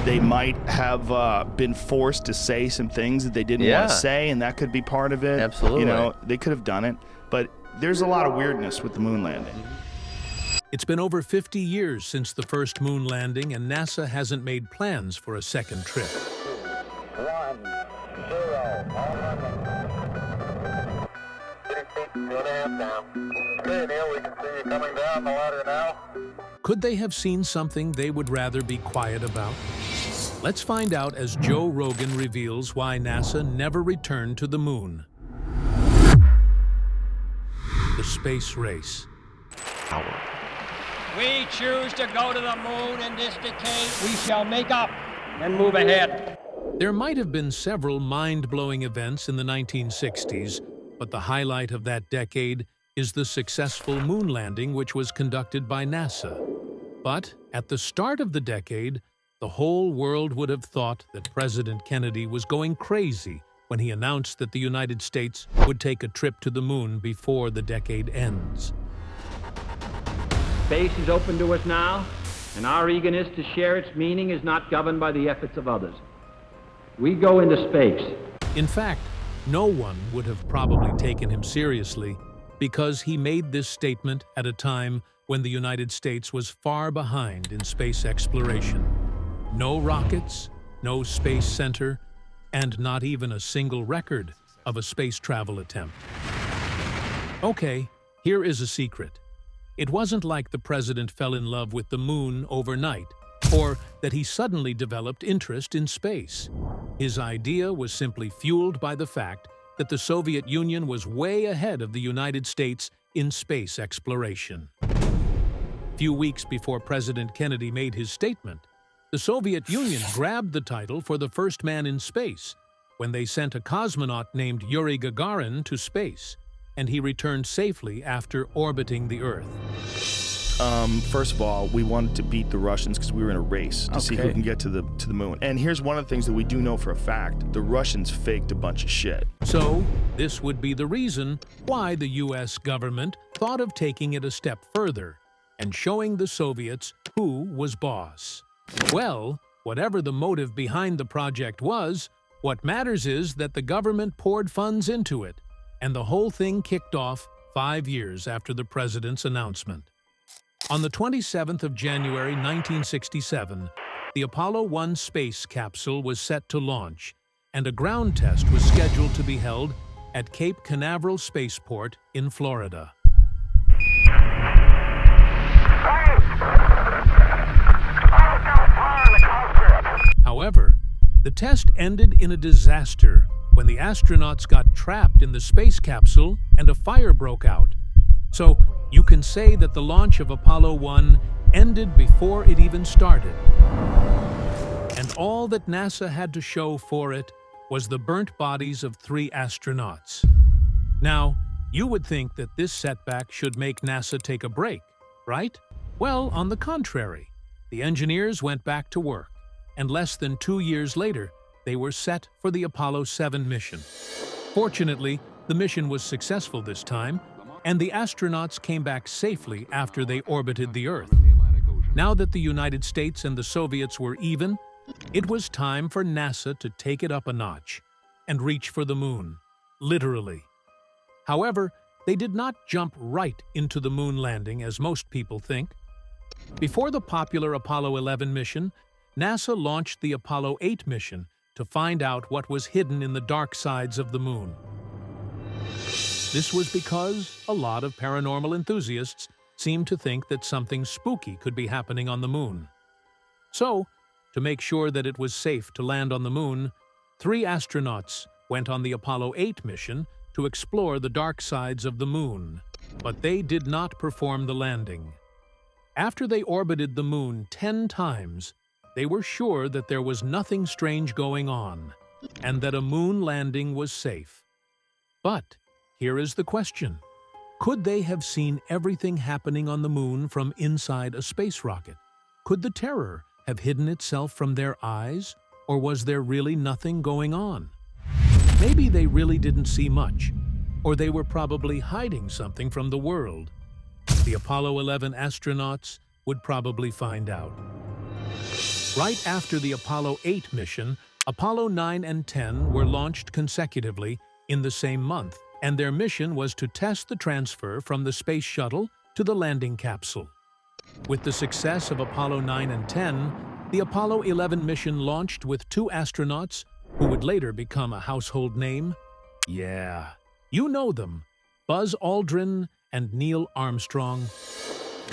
They might have been forced to say some things that they didn't want to say, and that could be part of it. Absolutely. You know, they could have done it, but there's a lot of weirdness with the moon landing. It's been over 50 years since the first moon landing, and NASA hasn't made plans for a second trip. 1, 0, all running. 30 feet, 2.5 down. Okay, Neil, we can see you coming down the ladder now. Could they have seen something they would rather be quiet about? Let's find out as Joe Rogan reveals why NASA never returned to the moon. The space race. We choose to go to the moon in this decade. We shall make up and move ahead. There might have been several mind-blowing events in the 1960s, but the highlight of that decade is the successful moon landing which was conducted by NASA. But at the start of the decade, the whole world would have thought that President Kennedy was going crazy when he announced that the United States would take a trip to the moon before the decade ends. Space is open to us now, and our eagerness to share its meaning is not governed by the efforts of others. We go into space. In fact, no one would have probably taken him seriously because he made this statement at a time when the United States was far behind in space exploration. No rockets, no space center, and not even a single record of a space travel attempt. Okay, here is a secret. It wasn't like the president fell in love with the moon overnight, or that he suddenly developed interest in space. His idea was simply fueled by the fact that the Soviet Union was way ahead of the United States in space exploration. Few weeks before President Kennedy made his statement, the Soviet Union grabbed the title for the first man in space when they sent a cosmonaut named Yuri Gagarin to space, and he returned safely after orbiting the Earth. First of all, we wanted to beat the Russians because we were in a race to see who can get to the moon. And here's one of the things that we do know for a fact. The Russians faked a bunch of shit. So, this would be the reason why the US government thought of taking it a step further and showing the Soviets who was boss. Well, whatever the motive behind the project was, what matters is that the government poured funds into it, and the whole thing kicked off 5 years after the president's announcement. On the 27th of January 1967, the Apollo 1 space capsule was set to launch, and a ground test was scheduled to be held at Cape Canaveral Spaceport in Florida. However, the test ended in a disaster when the astronauts got trapped in the space capsule and a fire broke out. So, you can say that the launch of Apollo 1 ended before it even started. And all that NASA had to show for it was the burnt bodies of 3 astronauts. Now, you would think that this setback should make NASA take a break, right? Well, on the contrary, the engineers went back to work, and less than 2 years later, they were set for the Apollo 7 mission. Fortunately, the mission was successful this time, and the astronauts came back safely after they orbited the Earth. Now that the United States and the Soviets were even, it was time for NASA to take it up a notch and reach for the moon, literally. However, they did not jump right into the moon landing as most people think. Before the popular Apollo 11 mission, NASA launched the Apollo 8 mission to find out what was hidden in the dark sides of the moon. This was because a lot of paranormal enthusiasts seemed to think that something spooky could be happening on the moon. So, to make sure that it was safe to land on the moon, 3 astronauts went on the Apollo 8 mission to explore the dark sides of the moon, but they did not perform the landing. After they orbited the moon 10 times, they were sure that there was nothing strange going on, and that a moon landing was safe. But here is the question. Could they have seen everything happening on the moon from inside a space rocket? Could the terror have hidden itself from their eyes, or was there really nothing going on? Maybe they really didn't see much, or they were probably hiding something from the world. The Apollo 11 astronauts would probably find out. Right after the Apollo 8 mission, Apollo 9 and 10 were launched consecutively in the same month, and their mission was to test the transfer from the space shuttle to the landing capsule. With the success of Apollo 9 and 10, the Apollo 11 mission launched with 2 astronauts who would later become a household name. Yeah, you know them, Buzz Aldrin and Neil Armstrong.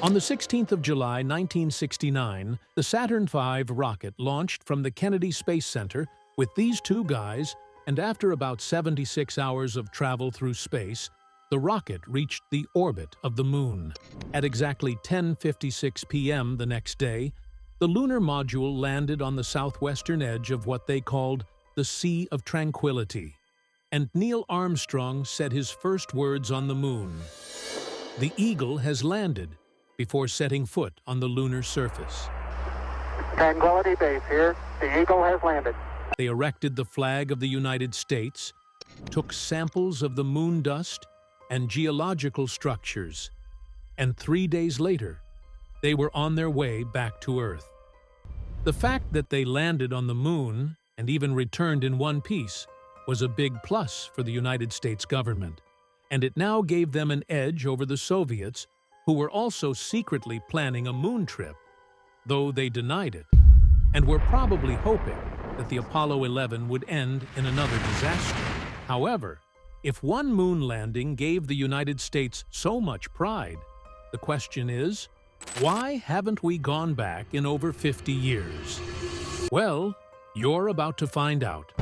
On the 16th of July, 1969, the Saturn V rocket launched from the Kennedy Space Center with these 2 guys, and after about 76 hours of travel through space, the rocket reached the orbit of the Moon. At exactly 10:56 p.m. the next day, the lunar module landed on the southwestern edge of what they called the Sea of Tranquility, and Neil Armstrong said his first words on the Moon. "The Eagle has landed," before setting foot on the lunar surface. Tranquility Base here. The Eagle has landed. They erected the flag of the United States, took samples of the moon dust and geological structures, and 3 days later, they were on their way back to Earth. The fact that they landed on the Moon and even returned in one piece was a big plus for the United States government, and it now gave them an edge over the Soviets, who were also secretly planning a moon trip, though they denied it, and were probably hoping that the Apollo 11 would end in another disaster. However, if one moon landing gave the United States so much pride, the question is, why haven't we gone back in over 50 years? Well, you're about to find out.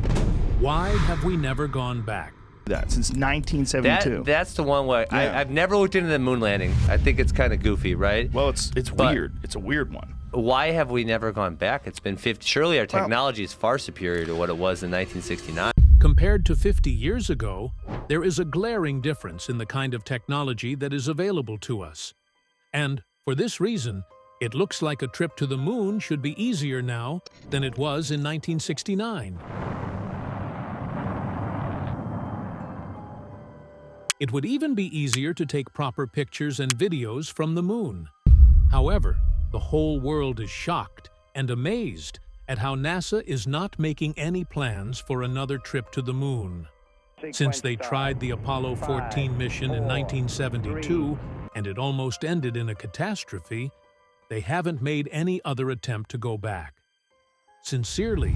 Why have we never gone back? That since 1972. That's the one where Yeah. I've never looked into the moon landing. I think it's kind of goofy, right? Well, it's But- weird. It's a weird one. Why have we never gone back? It's been 50. Surely our technology is far superior to what it was in 1969. Compared to 50 years ago, there is a glaring difference in the kind of technology that is available to us. And for this reason, it looks like a trip to the moon should be easier now than it was in 1969. It would even be easier to take proper pictures and videos from the moon. However, the whole world is shocked and amazed at how NASA is not making any plans for another trip to the moon. Since they tried the Apollo 14 mission in 1972 and it almost ended in a catastrophe, they haven't made any other attempt to go back. Sincerely,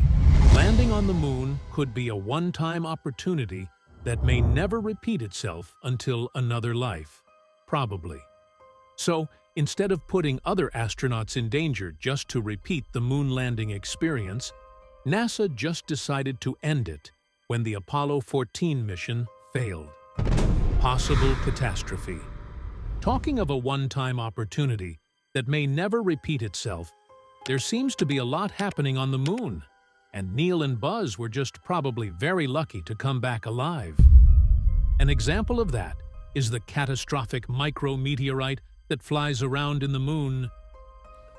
landing on the moon could be a one-time opportunity that may never repeat itself until another life, probably. So, instead of putting other astronauts in danger just to repeat the moon landing experience, NASA just decided to end it when the Apollo 14 mission failed. Possible catastrophe. Talking of a one-time opportunity that may never repeat itself, there seems to be a lot happening on the moon, and Neil and Buzz were just probably very lucky to come back alive. An example of that is the catastrophic micrometeorite that flies around in the moon.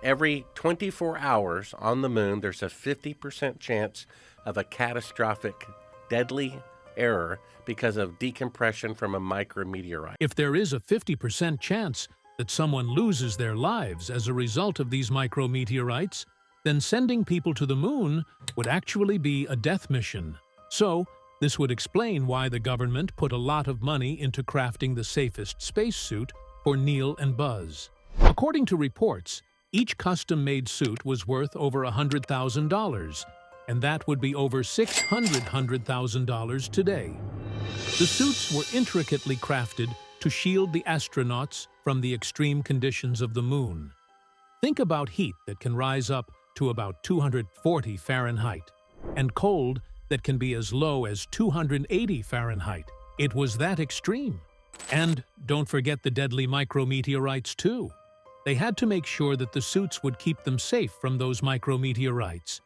Every 24 hours on the moon, there's a 50% chance of a catastrophic, deadly error because of decompression from a micrometeorite. If there is a 50% chance that someone loses their lives as a result of these micrometeorites, then sending people to the moon would actually be a death mission. So, this would explain why the government put a lot of money into crafting the safest spacesuit for Neil and Buzz. According to reports, each custom-made suit was worth over $100,000, and that would be over $600,000 today. The suits were intricately crafted to shield the astronauts from the extreme conditions of the moon. Think about heat that can rise up to about 240 Fahrenheit, and cold that can be as low as 280 Fahrenheit. It was that extreme. And don't forget the deadly micrometeorites too. They had to make sure that the suits would keep them safe from those micrometeorites.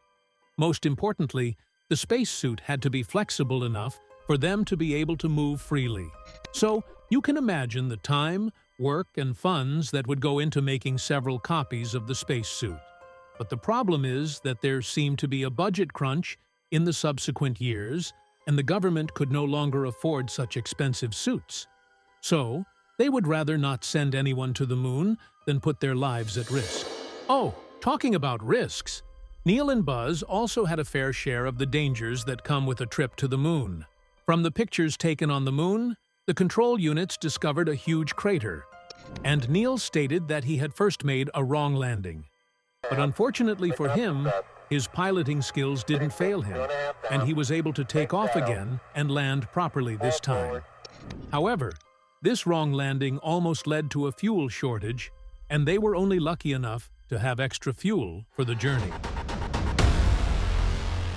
Most importantly, the spacesuit had to be flexible enough for them to be able to move freely. So, you can imagine the time, work, and funds that would go into making several copies of the spacesuit. But the problem is that there seemed to be a budget crunch in the subsequent years, and the government could no longer afford such expensive suits. So, they would rather not send anyone to the moon than put their lives at risk. Oh, talking about risks, Neil and Buzz also had a fair share of the dangers that come with a trip to the moon. From the pictures taken on the moon, the control units discovered a huge crater, and Neil stated that he had first made a wrong landing. But unfortunately for him, his piloting skills didn't fail him, and he was able to take off again and land properly this time. However, this wrong landing almost led to a fuel shortage, and they were only lucky enough to have extra fuel for the journey.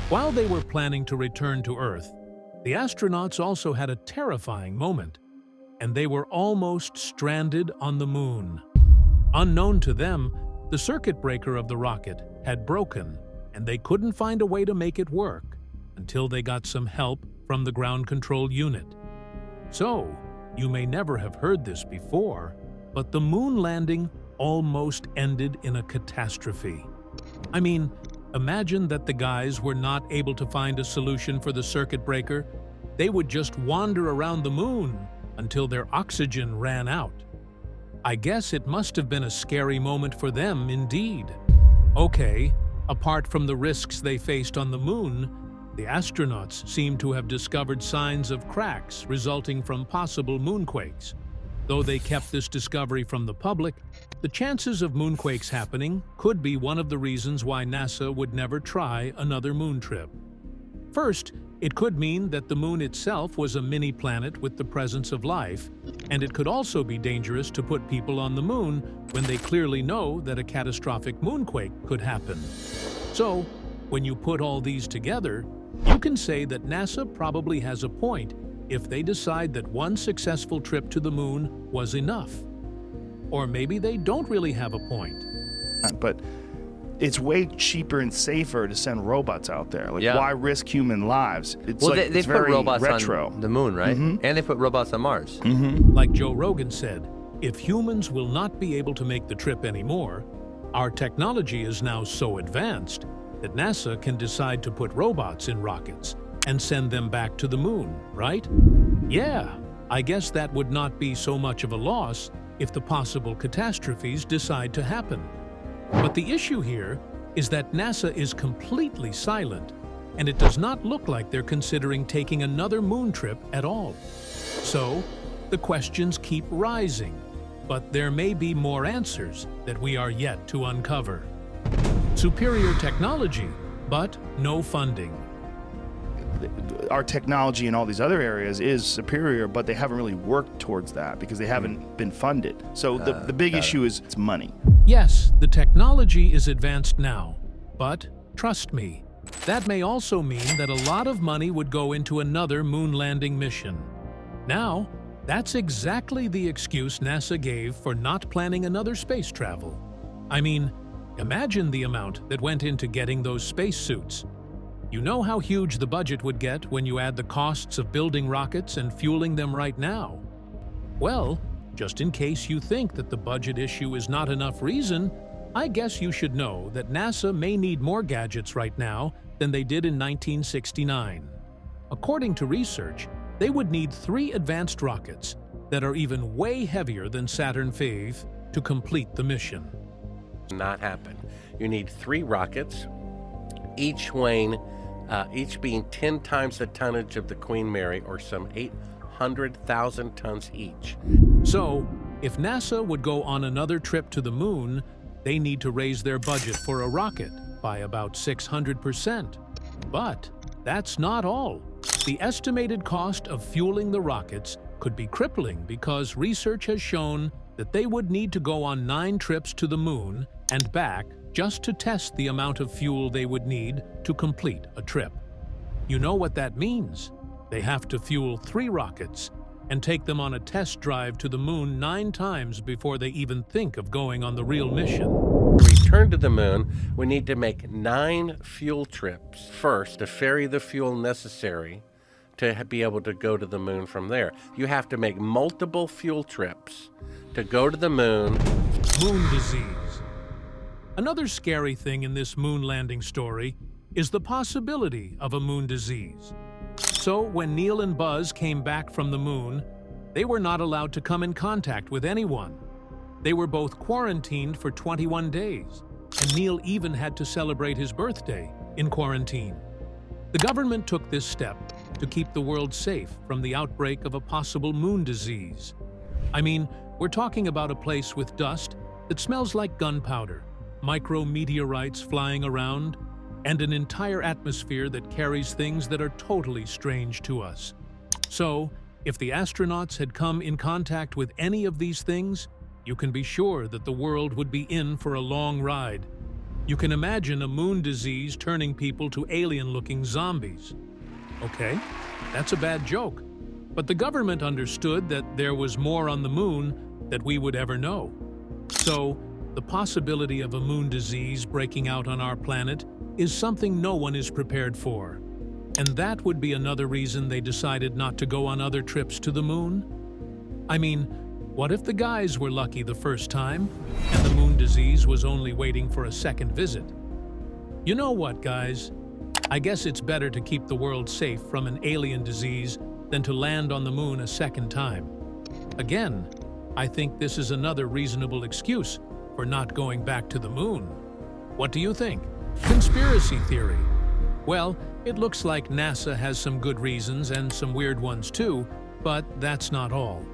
While they were planning to return to Earth, the astronauts also had a terrifying moment, and they were almost stranded on the moon. Unknown to them, the circuit breaker of the rocket had broken, and they couldn't find a way to make it work until they got some help from the ground control unit. So, you may never have heard this before, but the moon landing almost ended in a catastrophe. I mean, imagine that the guys were not able to find a solution for the circuit breaker. They would just wander around the moon until their oxygen ran out. I guess it must have been a scary moment for them indeed. Okay, apart from the risks they faced on the moon, the astronauts seem to have discovered signs of cracks resulting from possible moonquakes. Though they kept this discovery from the public, the chances of moonquakes happening could be one of the reasons why NASA would never try another moon trip. First, it could mean that the moon itself was a mini-planet with the presence of life, and it could also be dangerous to put people on the moon when they clearly know that a catastrophic moonquake could happen. So, when you put all these together, you can say that NASA probably has a point if they decide that one successful trip to the moon was enough. Or maybe they don't really have a point. But it's way cheaper and safer to send robots out there. Like, Yeah. why risk human lives? It's Well, like, they it's put very robots retro. on the moon, right? Mhm. And they put robots on Mars. Like Joe Rogan said, if humans will not be able to make the trip anymore, our technology is now so advanced that NASA can decide to put robots in rockets and send them back to the moon, right? Yeah, I guess that would not be so much of a loss if the possible catastrophes decide to happen. But the issue here is that NASA is completely silent, and it does not look like they're considering taking another moon trip at all. So, the questions keep rising, but there may be more answers that we are yet to uncover. Superior technology, but no funding. Our technology in all these other areas is superior, but they haven't really worked towards that because they haven't been funded. So the big issue is it's money. Yes, the technology is advanced now, but trust me, that may also mean that a lot of money would go into another moon landing mission. Now, that's exactly the excuse NASA gave for not planning another space travel. I mean, imagine the amount that went into getting those spacesuits. You know how huge the budget would get when you add the costs of building rockets and fueling them right now. Well, just in case you think that the budget issue is not enough reason, I guess you should know that NASA may need more gadgets right now than they did in 1969. According to research, they would need 3 advanced rockets that are even way heavier than Saturn V to complete the mission. Not happen. You need 3 rockets, each weighing, each being 10 times the tonnage of the Queen Mary, or some 800,000 tons each. So, if NASA would go on another trip to the moon, they need to raise their budget for a rocket by about 600%. But that's not all. The estimated cost of fueling the rockets could be crippling because research has shown that they would need to go on 9 trips to the moon and back just to test the amount of fuel they would need to complete a trip. You know what that means? They have to fuel 3 rockets and take them on a test drive to the moon 9 times before they even think of going on the real mission. To return to the moon, we need to make 9 fuel trips first to ferry the fuel necessary to be able to go to the moon from there. You have to make multiple fuel trips to go to the moon. Moon disease. Another scary thing in this moon landing story is the possibility of a moon disease. So when Neil and Buzz came back from the moon, they were not allowed to come in contact with anyone. They were both quarantined for 21 days. and Neil even had to celebrate his birthday in quarantine. The government took this step to keep the world safe from the outbreak of a possible moon disease. I mean, we're talking about a place with dust that smells like gunpowder, micrometeorites flying around, and an entire atmosphere that carries things that are totally strange to us. So, if the astronauts had come in contact with any of these things, you can be sure that the world would be in for a long ride. You can imagine a moon disease turning people to alien-looking zombies. Okay, that's a bad joke. But the government understood that there was more on the moon than we would ever know. So, the possibility of a moon disease breaking out on our planet is something no one is prepared for. And that would be another reason they decided not to go on other trips to the moon. I mean, what if the guys were lucky the first time, and the moon disease was only waiting for a second visit? You know what, guys? I guess it's better to keep the world safe from an alien disease than to land on the moon a second time. Again, I think this is another reasonable excuse for not going back to the moon. What do you think? Conspiracy theory. Well, it looks like NASA has some good reasons and some weird ones too, but that's not all.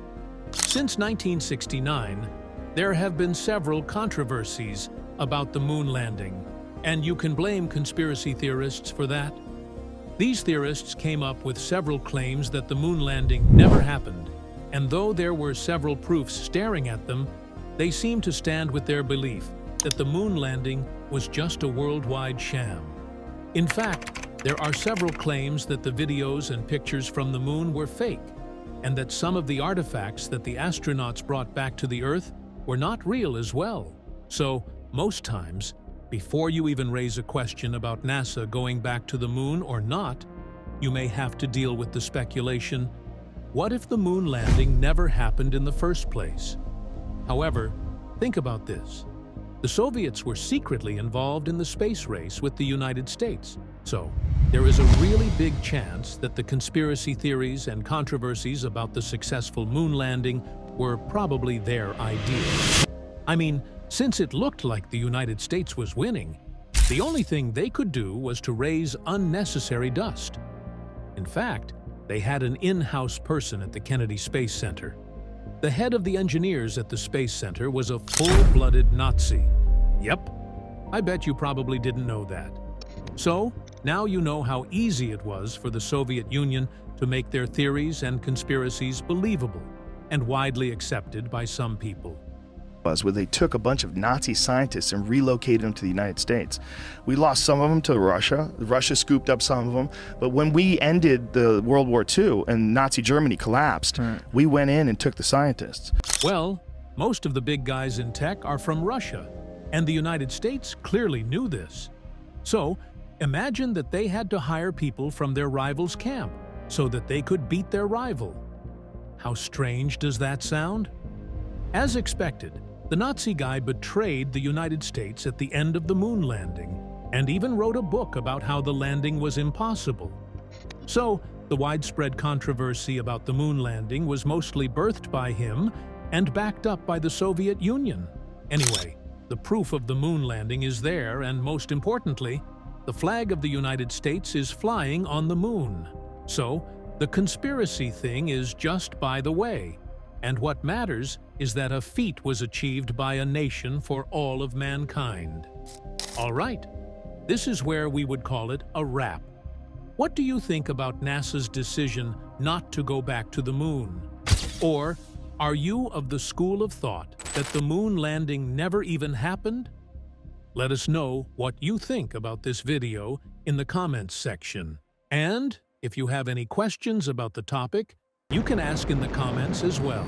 Since 1969, there have been several controversies about the moon landing, and you can blame conspiracy theorists for that. These theorists came up with several claims that the moon landing never happened, and though there were several proofs staring at them, they seem to stand with their belief that the moon landing was just a worldwide sham. In fact, there are several claims that the videos and pictures from the moon were fake, and that some of the artifacts that the astronauts brought back to the Earth were not real as well. So, most times, before you even raise a question about NASA going back to the moon or not, you may have to deal with the speculation, what if the moon landing never happened in the first place? However, think about this. The Soviets were secretly involved in the space race with the United States, so there is a really big chance that the conspiracy theories and controversies about the successful moon landing were probably their idea. I mean, since it looked like the United States was winning, the only thing they could do was to raise unnecessary dust. In fact, they had an in-house person at the Kennedy Space Center. The head of the engineers at the Space Center was a full-blooded Nazi. Yep, I bet you probably didn't know that. So, now you know how easy it was for the Soviet Union to make their theories and conspiracies believable and widely accepted by some people. Where they took a bunch of Nazi scientists and relocated them to the United States. We lost some of them to Russia. Russia scooped up some of them. But when we ended the World War II and Nazi Germany collapsed, we went in and took the scientists. Well, most of the big guys in tech are from Russia, and the United States clearly knew this. So, imagine that they had to hire people from their rival's camp so that they could beat their rival. How strange does that sound? As expected, the Nazi guy betrayed the United States at the end of the moon landing and even wrote a book about how the landing was impossible. So, the widespread controversy about the moon landing was mostly birthed by him and backed up by the Soviet Union. Anyway, the proof of the moon landing is there, and most importantly, the flag of the United States is flying on the moon. So, the conspiracy thing is just by the way. And what matters is that a feat was achieved by a nation for all of mankind. All right, this is where we would call it a wrap. What do you think about NASA's decision not to go back to the moon? Or are you of the school of thought that the moon landing never even happened? Let us know what you think about this video in the comments section. And if you have any questions about the topic, you can ask in the comments as well.